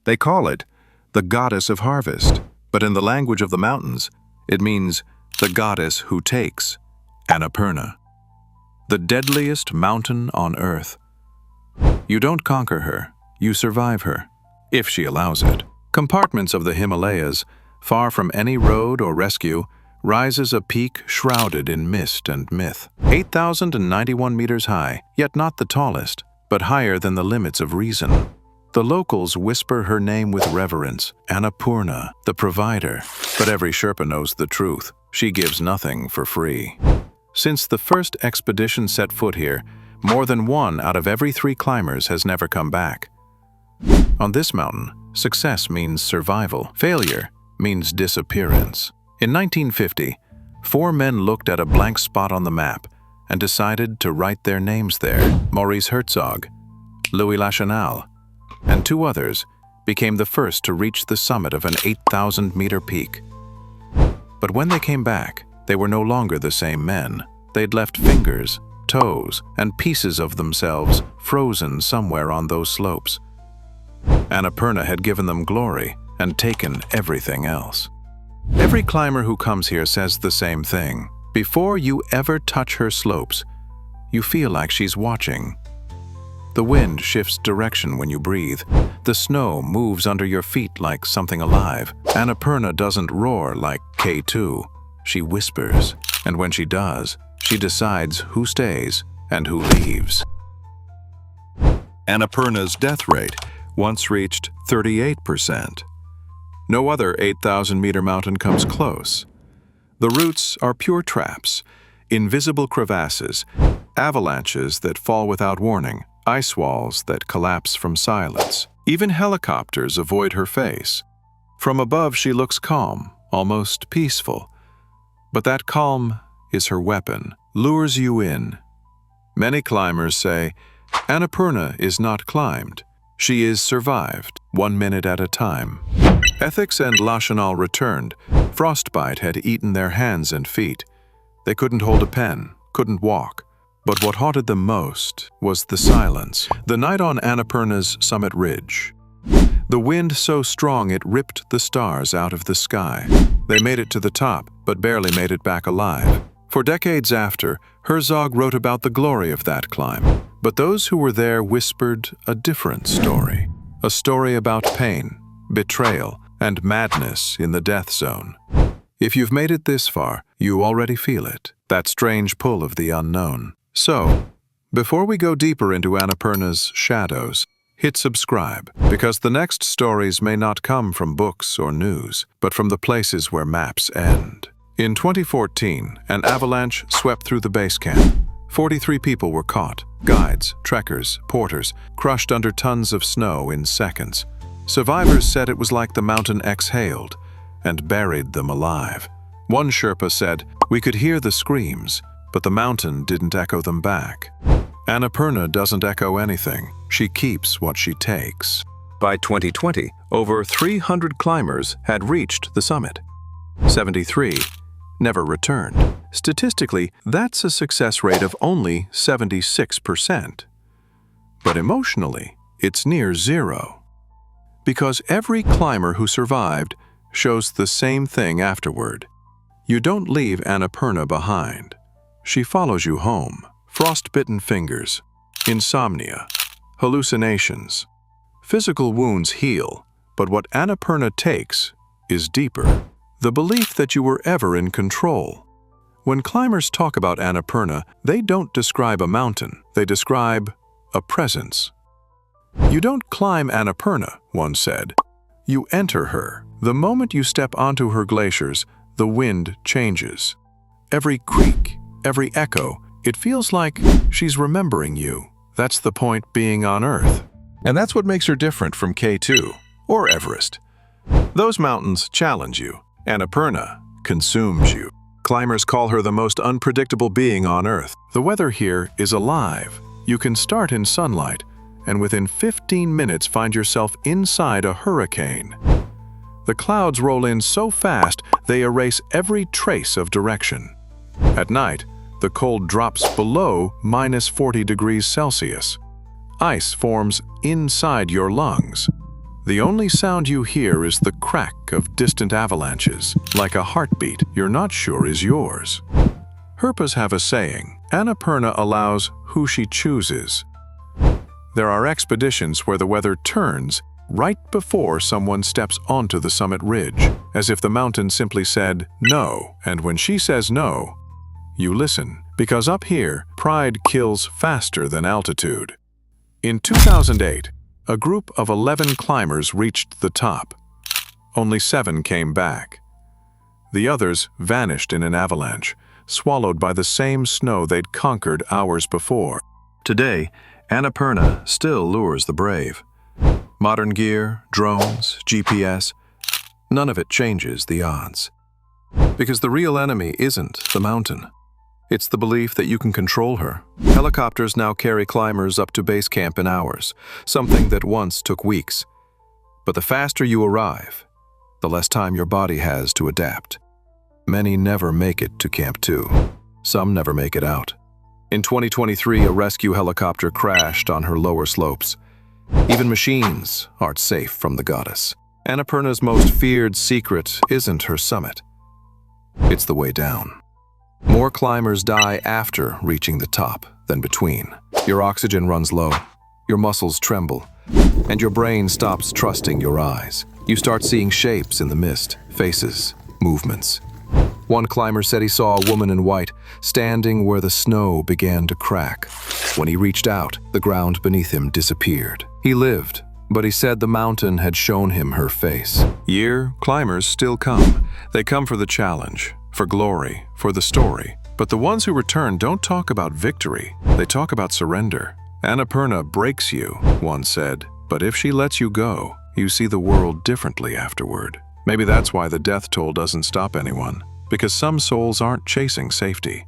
They call it the goddess of harvest, but in the language of the mountains, it means the goddess who takes, Annapurna. The deadliest mountain on earth. You don't conquer her, you survive her, if she allows it. Compartments of the Himalayas, far from any road or rescue, rises a peak shrouded in mist and myth. 8,091 meters high, yet not the tallest, but higher than the limits of reason. The locals whisper her name with reverence, Annapurna, the provider, but every Sherpa knows the truth. She gives nothing for free. Since the first expedition set foot here, more than 1 out of every 3 climbers has never come back. On this mountain, success means survival. Failure means disappearance. In 1950, 4 men looked at a blank spot on the map and decided to write their names there. Maurice Herzog, Louis Lachenal, and 2 others became the first to reach the summit of an 8,000-meter peak. But when they came back, they were no longer the same men. They'd left fingers, toes, and pieces of themselves frozen somewhere on those slopes. Annapurna had given them glory and taken everything else. Every climber who comes here says the same thing. Before you ever touch her slopes, you feel like she's watching. The wind shifts direction when you breathe. The snow moves under your feet like something alive. Annapurna doesn't roar like K2. She whispers, and when she does, she decides who stays and who leaves. Annapurna's death rate once reached 38%. No other 8,000-meter mountain comes close. The routes are pure traps, invisible crevasses, avalanches that fall without warning, ice walls that collapse from silence. Even helicopters avoid her face. From above, she looks calm, almost peaceful. But that calm is her weapon, lures you in. Many climbers say, Annapurna is not climbed. She is survived, 1 minute at a time. Ethics and Lachenal returned. Frostbite had eaten their hands and feet. They couldn't hold a pen, couldn't walk. But what haunted them most was the silence. The night on Annapurna's summit ridge. The wind so strong it ripped the stars out of the sky. They made it to the top, but barely made it back alive. For decades after, Herzog wrote about the glory of that climb. But those who were there whispered a different story. A story about pain, betrayal, and madness in the death zone. If you've made it this far, you already feel it, that strange pull of the unknown. So, before we go deeper into Annapurna's shadows, hit subscribe, because the next stories may not come from books or news, but from the places where maps end. In 2014, an avalanche swept through the base camp. 43 people were caught, guides, trekkers, porters, crushed under tons of snow in seconds. Survivors said it was like the mountain exhaled and buried them alive. One Sherpa said, "We could hear the screams, but the mountain didn't echo them back." Annapurna doesn't echo anything. She keeps what she takes. By 2020, over 300 climbers had reached the summit. 73 never returned. Statistically, that's a success rate of only 76%. But emotionally, it's near zero. Because every climber who survived shows the same thing afterward. You don't leave Annapurna behind. She follows you home. Frostbitten fingers, insomnia, hallucinations. Physical wounds heal, but what Annapurna takes is deeper. The belief that you were ever in control. When climbers talk about Annapurna, they don't describe a mountain, they describe a presence. You don't climb Annapurna, one said. You enter her. The moment you step onto her glaciers, the wind changes. Every creak, every echo, it feels like she's remembering you. That's the point being on Earth. And that's what makes her different from K2 or Everest. Those mountains challenge you. Annapurna consumes you. Climbers call her the most unpredictable being on Earth. The weather here is alive. You can start in sunlight, and within 15 minutes find yourself inside a hurricane. The clouds roll in so fast, they erase every trace of direction. At night, the cold drops below -40 degrees Celsius. Ice forms inside your lungs. The only sound you hear is the crack of distant avalanches, like a heartbeat you're not sure is yours. Herpas have a saying, Annapurna allows who she chooses. There are expeditions where the weather turns right before someone steps onto the summit ridge, as if the mountain simply said no, and when she says no, you listen, because up here, pride kills faster than altitude. In 2008, a group of 11 climbers reached the top. Only 7 came back. The others vanished in an avalanche, swallowed by the same snow they'd conquered hours before. Today, Annapurna still lures the brave. Modern gear, drones, GPS, none of it changes the odds. Because the real enemy isn't the mountain. It's the belief that you can control her. Helicopters now carry climbers up to base camp in hours, something that once took weeks. But the faster you arrive, the less time your body has to adapt. Many never make it to Camp 2. Some never make it out. In 2023, a rescue helicopter crashed on her lower slopes. Even machines aren't safe from the goddess. Annapurna's most feared secret isn't her summit. It's the way down. More climbers die after reaching the top than between. Your oxygen runs low, your muscles tremble, and your brain stops trusting your eyes. You start seeing shapes in the mist, faces, movements. One climber said he saw a woman in white standing where the snow began to crack. When he reached out, the ground beneath him disappeared. He lived, but he said the mountain had shown him her face. Climbers still come. They come for the challenge, for glory, for the story. But the ones who return don't talk about victory. They talk about surrender. Annapurna breaks you, one said, but if she lets you go, you see the world differently afterward. Maybe that's why the death toll doesn't stop anyone. Because some souls aren't chasing safety.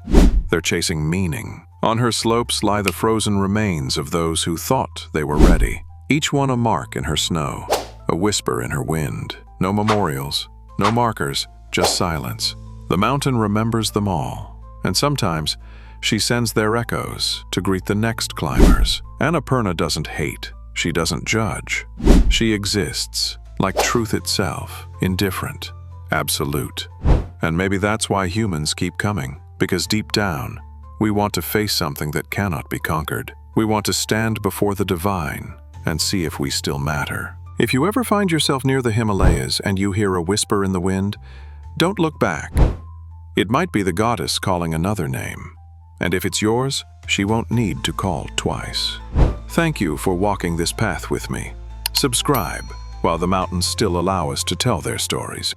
They're chasing meaning. On her slopes lie the frozen remains of those who thought they were ready. Each one a mark in her snow, a whisper in her wind. No memorials, no markers, just silence. The mountain remembers them all, and sometimes she sends their echoes to greet the next climbers. Annapurna doesn't hate, she doesn't judge. She exists, like truth itself, indifferent, absolute. And maybe that's why humans keep coming, because deep down, we want to face something that cannot be conquered. We want to stand before the divine and see if we still matter. If you ever find yourself near the Himalayas and you hear a whisper in the wind, don't look back. It might be the goddess calling another name. And if it's yours, she won't need to call twice. Thank you for walking this path with me. Subscribe while the mountains still allow us to tell their stories.